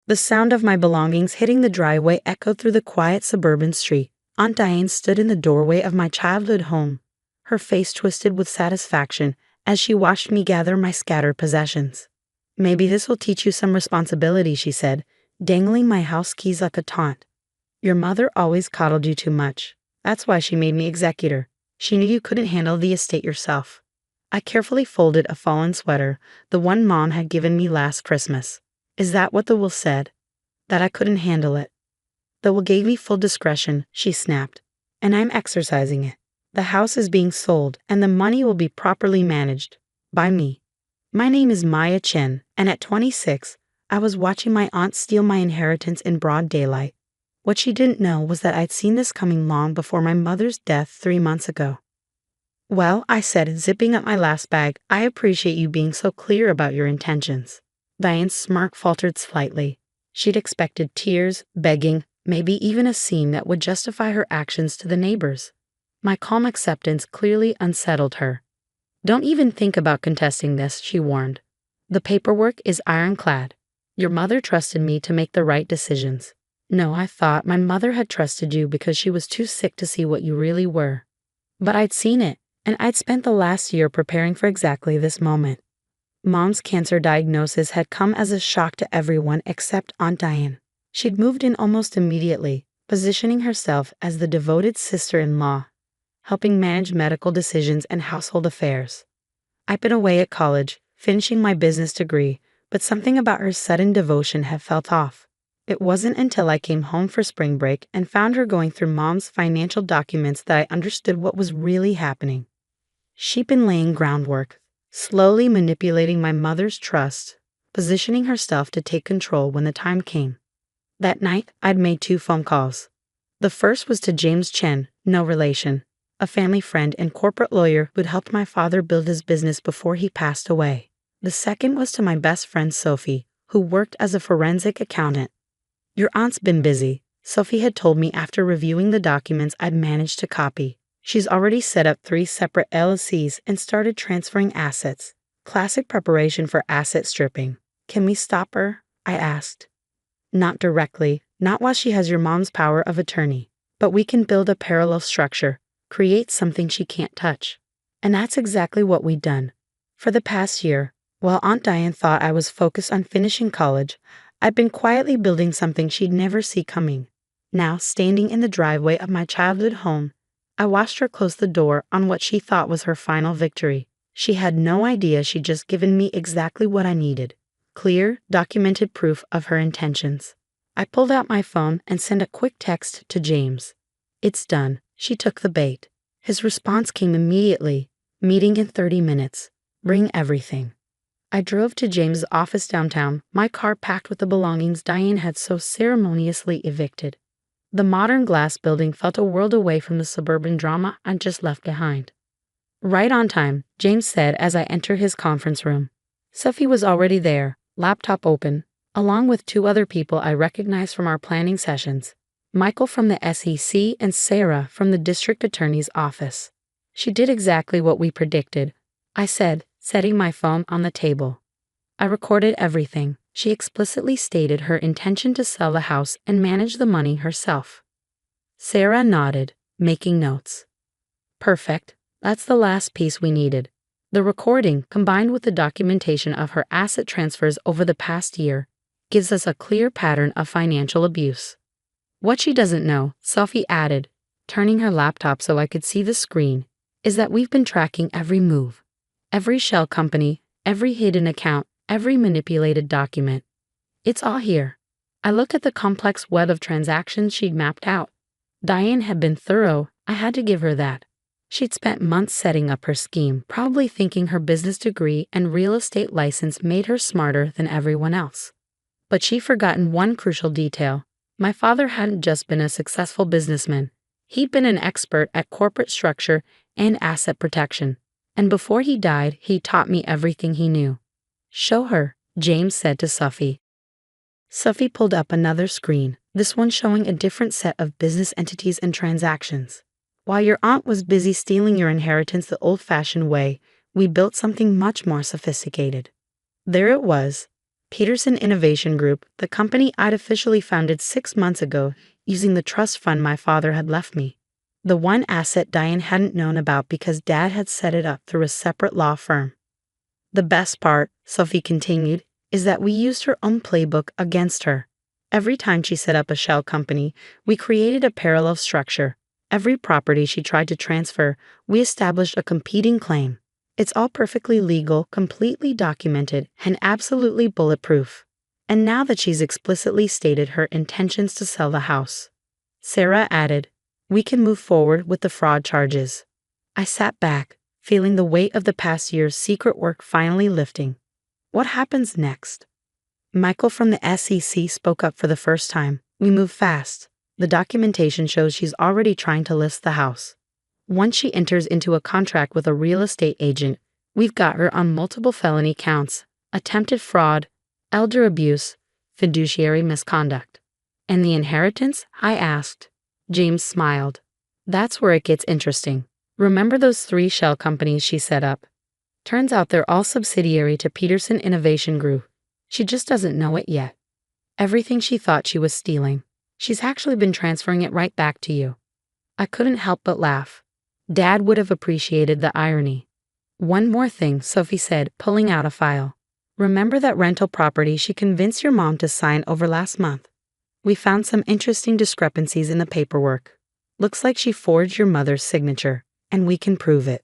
The sound of my belongings hitting the driveway echoed through the quiet suburban street. Aunt Diane stood in the doorway of my childhood home, her face twisted with satisfaction as she watched me gather my scattered possessions. "Maybe this will teach you some responsibility," she said, dangling my house keys like a taunt. "Your mother always coddled you too much. That's why she made me executor. She knew you couldn't handle the estate yourself." I carefully folded a fallen sweater, the one Mom had given me last Christmas. "Is that what the will said? That I couldn't handle it?" "The will gave me full discretion," she snapped, "and I'm exercising it. The house is being sold, and the money will be properly managed. By me. My name is Maya Chen, and at 26, I was watching my aunt steal my inheritance in broad daylight. What she didn't know was that I'd seen this coming long before my mother's death 3 months ago." "Well," I said, zipping up my last bag, "I appreciate you being so clear about your intentions." Diane's smirk faltered slightly. She'd expected tears, begging, maybe even a scene that would justify her actions to the neighbors. My calm acceptance clearly unsettled her. "Don't even think about contesting this," she warned. "The paperwork is ironclad. Your mother trusted me to make the right decisions." "No, I thought my mother had trusted you because she was too sick to see what you really were." "But I'd seen it, and I'd spent the last year preparing for exactly this moment." Mom's cancer diagnosis had come as a shock to everyone except Aunt Diane. She'd moved in almost immediately, positioning herself as the devoted sister-in-law, helping manage medical decisions and household affairs. I'd been away at college, finishing my business degree, but something about her sudden devotion had felt off. It wasn't until I came home for spring break and found her going through Mom's financial documents that I understood what was really happening. She'd been laying groundwork, slowly manipulating my mother's trust, positioning herself to take control when the time came. That night, I'd made 2 phone calls. The first was to James Chen, no relation, a family friend and corporate lawyer who'd helped my father build his business before he passed away. The second was to my best friend Sophie, who worked as a forensic accountant. "Your aunt's been busy," Sophie had told me after reviewing the documents I'd managed to copy. "She's already set up 3 separate LLCs and started transferring assets. Classic preparation for asset stripping. Can we stop her?" I asked. "Not directly, not while she has your mom's power of attorney. But we can build a parallel structure, create something she can't touch." And that's exactly what we'd done. For the past year, while Aunt Diane thought I was focused on finishing college, I'd been quietly building something she'd never see coming. Now, standing in the driveway of my childhood home, I watched her close the door on what she thought was her final victory. She had no idea she'd just given me exactly what I needed. Clear, documented proof of her intentions. I pulled out my phone and sent a quick text to James. "It's done." She took the bait. His response came immediately. "Meeting in 30 minutes. Bring everything." I drove to James's office downtown, my car packed with the belongings Diane had so ceremoniously evicted. The modern glass building felt a world away from the suburban drama I'd just left behind. "Right on time," James said as I entered his conference room. Sophie was already there, laptop open, along with 2 other people I recognized from our planning sessions, Michael from the SEC and Sarah from the district attorney's office. "She did exactly what we predicted," I said, setting my phone on the table. "I recorded everything." She explicitly stated her intention to sell the house and manage the money herself. Sarah nodded, making notes. "Perfect. That's the last piece we needed." The recording, combined with the documentation of her asset transfers over the past year, gives us a clear pattern of financial abuse. "What she doesn't know," Sophie added, turning her laptop so I could see the screen, "is that we've been tracking every move. Every shell company, every hidden account, every manipulated document. It's all here." I looked at the complex web of transactions she'd mapped out. Diane had been thorough, I had to give her that. She'd spent months setting up her scheme, probably thinking her business degree and real estate license made her smarter than everyone else. But she'd forgotten one crucial detail. My father hadn't just been a successful businessman. He'd been an expert at corporate structure and asset protection. And before he died, he taught me everything he knew. "Show her," James said to Sophie. Sophie pulled up another screen, this one showing a different set of business entities and transactions. "While your aunt was busy stealing your inheritance the old-fashioned way, we built something much more sophisticated." There it was, Peterson Innovation Group, the company I'd officially founded 6 months ago using the trust fund my father had left me. The one asset Diane hadn't known about because Dad had set it up through a separate law firm. The best part, Sophie continued, is that we used her own playbook against her. Every time she set up a shell company, we created a parallel structure. Every property she tried to transfer, we established a competing claim. It's all perfectly legal, completely documented, and absolutely bulletproof. And now that she's explicitly stated her intentions to sell the house, Sarah added, we can move forward with the fraud charges. I sat back, feeling the weight of the past year's secret work finally lifting. What happens next? Michael from the SEC spoke up for the first time. We move fast. The documentation shows she's already trying to list the house. Once she enters into a contract with a real estate agent, we've got her on multiple felony counts, attempted fraud, elder abuse, fiduciary misconduct. And the inheritance? I asked. James smiled. That's where it gets interesting. Remember those 3 shell companies she set up? Turns out they're all subsidiary to Peterson Innovation Group. She just doesn't know it yet. Everything she thought she was stealing, she's actually been transferring it right back to you. I couldn't help but laugh. Dad would have appreciated the irony. One more thing, Sophie said, pulling out a file. Remember that rental property she convinced your mom to sign over last month? We found some interesting discrepancies in the paperwork. Looks like she forged your mother's signature, and we can prove it.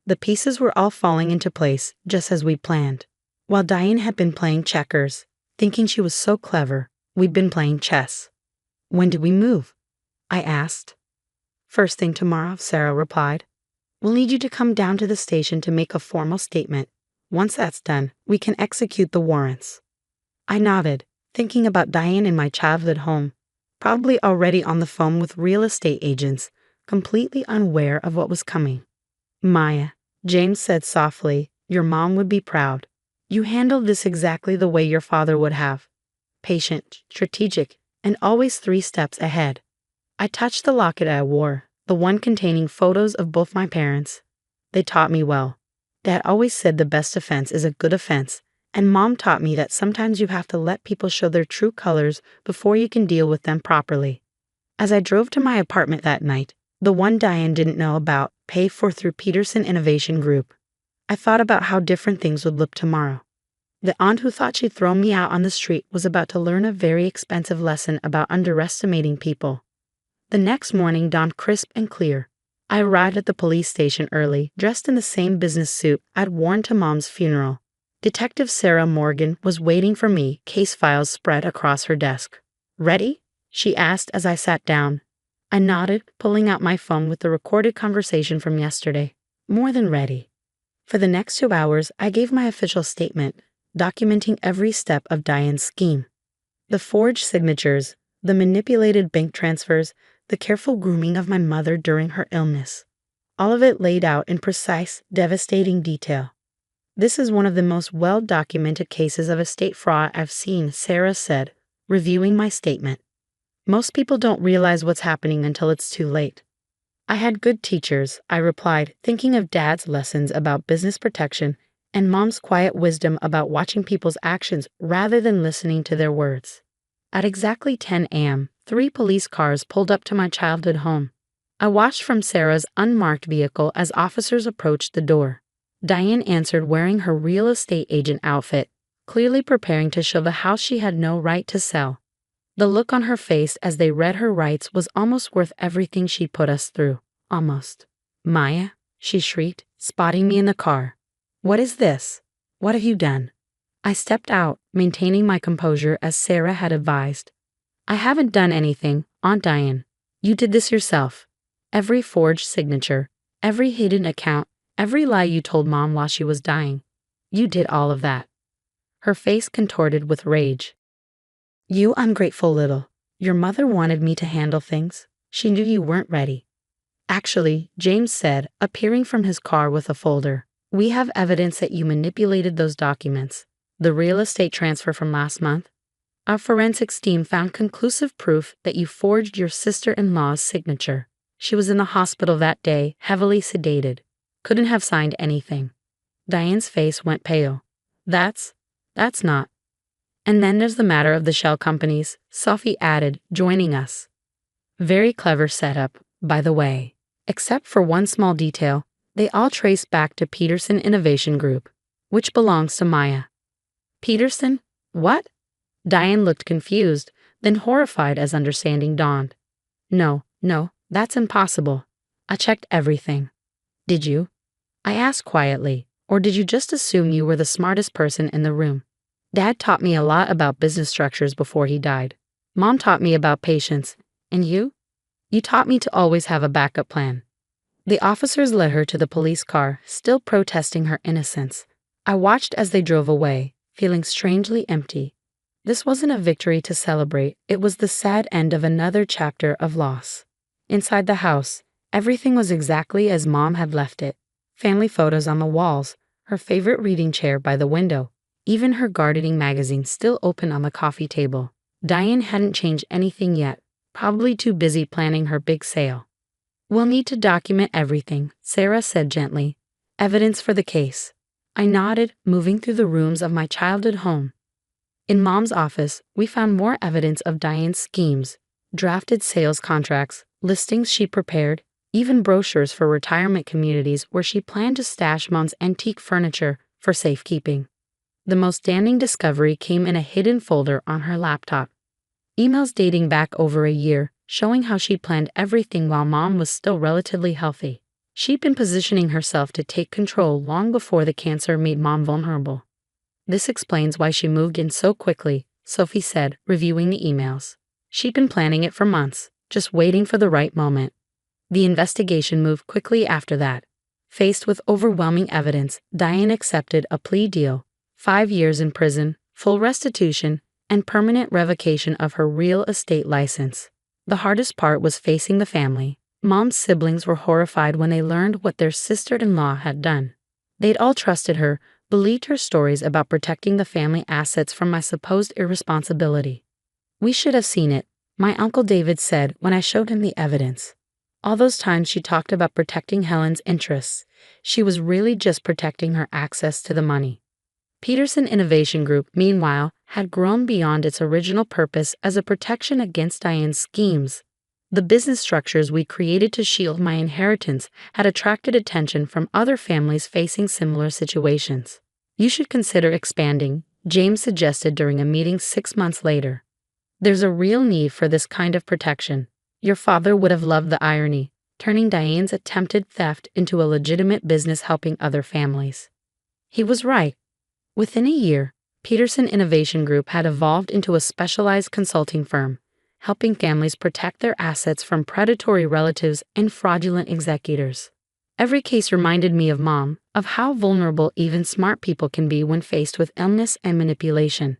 The pieces were all falling into place, just as we planned. While Diane had been playing checkers, thinking she was so clever, we'd been playing chess. When did we move? I asked. First thing tomorrow, Sarah replied. We'll need you to come down to the station to make a formal statement. Once that's done, we can execute the warrants. I nodded, thinking about Diane in my childhood home, probably already on the phone with real estate agents, completely unaware of what was coming. Maya, James said softly, your mom would be proud. You handled this exactly the way your father would have. Patient, strategic, and always 3 steps ahead. I touched the locket I wore, the one containing photos of both my parents. They taught me well. Dad always said the best offense is a good offense, and Mom taught me that sometimes you have to let people show their true colors before you can deal with them properly. As I drove to my apartment that night, the one Diane didn't know about, paid for through Peterson Innovation Group, I thought about how different things would look tomorrow. The aunt who thought she'd thrown me out on the street was about to learn a very expensive lesson about underestimating people. The next morning dawned crisp and clear. I arrived at the police station early, dressed in the same business suit I'd worn to Mom's funeral. Detective Sarah Morgan was waiting for me, case files spread across her desk. Ready? She asked as I sat down. I nodded, pulling out my phone with the recorded conversation from yesterday. More than ready. For the next 2 hours, I gave my official statement, documenting every step of Diane's scheme. The forged signatures, the manipulated bank transfers, the careful grooming of my mother during her illness. All of it laid out in precise, devastating detail. This is one of the most well-documented cases of estate fraud I've seen, Sarah said, reviewing my statement. Most people don't realize what's happening until it's too late. I had good teachers, I replied, thinking of Dad's lessons about business protection and Mom's quiet wisdom about watching people's actions rather than listening to their words. At exactly 10 a.m., 3 police cars pulled up to my childhood home. I watched from Sarah's unmarked vehicle as officers approached the door. Diane answered wearing her real estate agent outfit, clearly preparing to show the house she had no right to sell. The look on her face as they read her rights was almost worth everything she put us through. Almost. Maya, she shrieked, spotting me in the car. What is this? What have you done? I stepped out, maintaining my composure as Sarah had advised. I haven't done anything, Aunt Diane. You did this yourself. Every forged signature, every hidden account, every lie you told Mom while she was dying. You did all of that. Her face contorted with rage. You ungrateful little. Your mother wanted me to handle things. She knew you weren't ready. Actually, James said, appearing from his car with a folder, we have evidence that you manipulated those documents. The real estate transfer from last month. Our forensics team found conclusive proof that you forged your sister-in-law's signature. She was in the hospital that day, heavily sedated. Couldn't have signed anything. Diane's face went pale. That's not. And then there's the matter of the shell companies, Sophie added, joining us. Very clever setup, by the way. Except for one small detail, they all trace back to Peterson Innovation Group, which belongs to Maya. Peterson? What? Diane looked confused, then horrified as understanding dawned. No, that's impossible. I checked everything. Did you? I asked quietly, or did you just assume you were the smartest person in the room? Dad taught me a lot about business structures before he died. Mom taught me about patience. And you? You taught me to always have a backup plan. The officers led her to the police car, still protesting her innocence. I watched as they drove away, feeling strangely empty. This wasn't a victory to celebrate, it was the sad end of another chapter of loss. Inside the house, everything was exactly as Mom had left it. Family photos on the walls, her favorite reading chair by the window, even her gardening magazine still open on the coffee table. Diane hadn't changed anything yet, probably too busy planning her big sale. We'll need to document everything, Sarah said gently. Evidence for the case. I nodded, moving through the rooms of my childhood home. In Mom's office, we found more evidence of Diane's schemes, drafted sales contracts, listings she prepared, even brochures for retirement communities where she planned to stash Mom's antique furniture for safekeeping. The most damning discovery came in a hidden folder on her laptop. Emails dating back over a year, showing how she planned everything while Mom was still relatively healthy. She'd been positioning herself to take control long before the cancer made Mom vulnerable. This explains why she moved in so quickly, Sophie said, reviewing the emails. She'd been planning it for months, just waiting for the right moment. The investigation moved quickly after that. Faced with overwhelming evidence, Diane accepted a plea deal, 5 years in prison, full restitution, and permanent revocation of her real estate license. The hardest part was facing the family. Mom's siblings were horrified when they learned what their sister-in-law had done. They'd all trusted her, believed her stories about protecting the family assets from my supposed irresponsibility. We should have seen it, my Uncle David said when I showed him the evidence. All those times she talked about protecting Helen's interests, she was really just protecting her access to the money. Peterson Innovation Group, meanwhile, had grown beyond its original purpose as a protection against Diane's schemes. The business structures we created to shield my inheritance had attracted attention from other families facing similar situations. You should consider expanding, James suggested during a meeting 6 months later. There's a real need for this kind of protection. Your father would have loved the irony, turning Diane's attempted theft into a legitimate business helping other families. He was right. Within a year, Peterson Innovation Group had evolved into a specialized consulting firm, helping families protect their assets from predatory relatives and fraudulent executors. Every case reminded me of Mom, of how vulnerable even smart people can be when faced with illness and manipulation.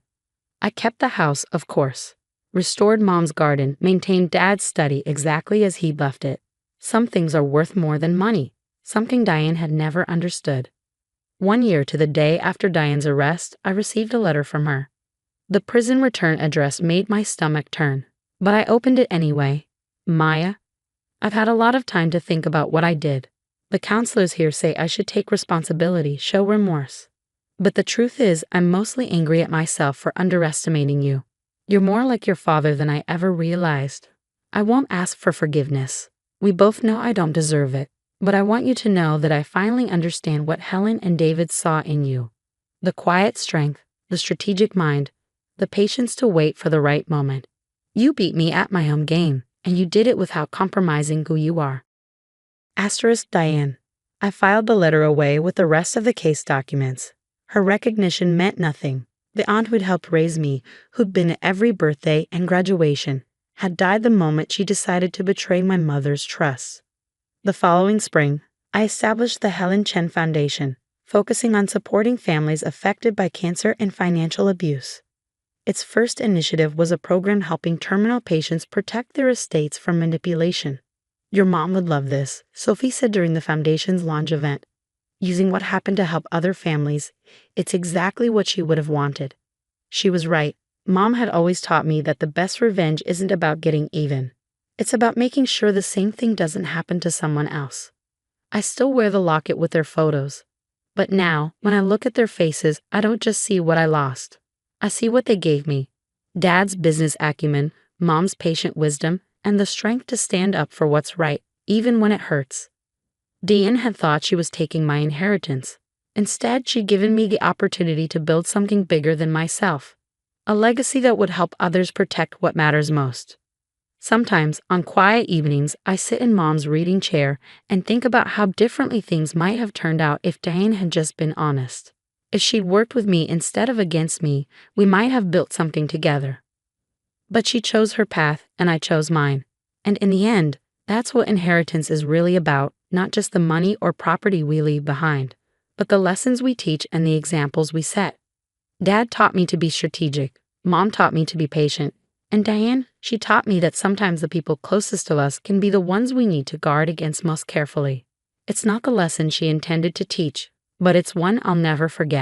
I kept the house, of course. Restored Mom's garden, maintained Dad's study exactly as he'd left it. Some things are worth more than money, something Diane had never understood. 1 year to the day after Diane's arrest, I received a letter from her. The prison return address made my stomach turn, but I opened it anyway. Maya, I've had a lot of time to think about what I did. The counselors here say I should take responsibility, show remorse. But the truth is, I'm mostly angry at myself for underestimating you. You're more like your father than I ever realized. I won't ask for forgiveness. We both know I don't deserve it. But I want you to know that I finally understand what Helen and David saw in you. The quiet strength, the strategic mind, the patience to wait for the right moment. You beat me at my own game, and you did it without compromising who you are. Asterisk Diane. I filed the letter away with the rest of the case documents. Her recognition meant nothing. The aunt who'd helped raise me, who'd been at every birthday and graduation, had died the moment she decided to betray my mother's trust. The following spring, I established the Helen Chen Foundation, focusing on supporting families affected by cancer and financial abuse. Its first initiative was a program helping terminal patients protect their estates from manipulation. Your mom would love this, Sophie said during the foundation's launch event. Using what happened to help other families, it's exactly what she would have wanted. She was right. Mom had always taught me that the best revenge isn't about getting even. It's about making sure the same thing doesn't happen to someone else. I still wear the locket with their photos. But now, when I look at their faces, I don't just see what I lost. I see what they gave me: Dad's business acumen, Mom's patient wisdom, and the strength to stand up for what's right, even when it hurts. Diane had thought she was taking my inheritance. Instead, she'd given me the opportunity to build something bigger than myself, a legacy that would help others protect what matters most. Sometimes, on quiet evenings, I sit in Mom's reading chair and think about how differently things might have turned out if Diane had just been honest. If she'd worked with me instead of against me, we might have built something together. But she chose her path, and I chose mine. And in the end, that's what inheritance is really about, not just the money or property we leave behind, but the lessons we teach and the examples we set. Dad taught me to be strategic. Mom taught me to be patient. And Diane, she taught me that sometimes the people closest to us can be the ones we need to guard against most carefully. It's not the lesson she intended to teach, but it's one I'll never forget.